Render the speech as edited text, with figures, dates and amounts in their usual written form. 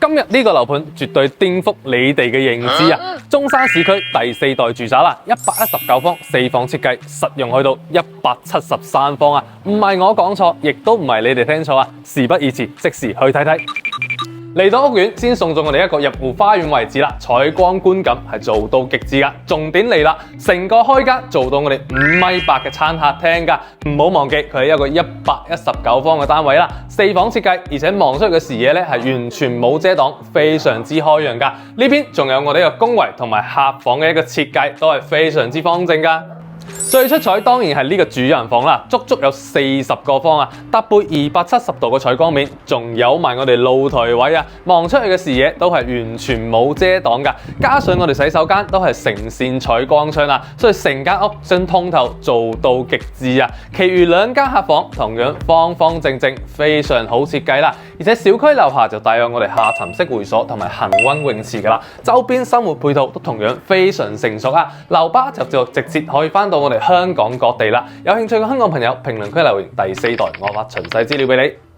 今日呢個樓盤絕對顛覆你哋嘅認知啊！中山市區第4代住宅啦，119方4房設計，實用去到173方啊！唔係我講錯，亦都唔係你哋聽錯啊！事不宜遲，即時去睇睇。嚟到屋苑，先送咗我哋一個入戶花園位置啦，採光觀感係做到極致噶。重點嚟啦，成個開間做到我哋5.8米嘅餐客廳噶，唔好忘記佢係一個119方嘅單位啦，4房設計，而且望出去嘅視野咧係完全冇遮擋，非常之開揚噶。呢邊仲有我哋一個公圍同埋客房嘅一個設計，都係非常之方正噶。最出彩當然係呢個主人房啦，足足有40個方啊，搭配270度嘅採光面，仲有埋我哋露台位啊，望出去嘅視野都係完全冇遮擋噶。加上我哋洗手間都係成線採光窗啦，所以成間屋將通透做到極致啊。其餘2間客房同樣方方正正，非常好設計啦。而且小區樓下就帶有我哋下沉式會所同埋恆溫泳池噶啦，周邊生活配套都同樣非常成熟啊。樓巴就直接可以翻到我哋香港各地啦，有興趣嘅香港朋友評論區留言第4代，我發詳細資料俾你。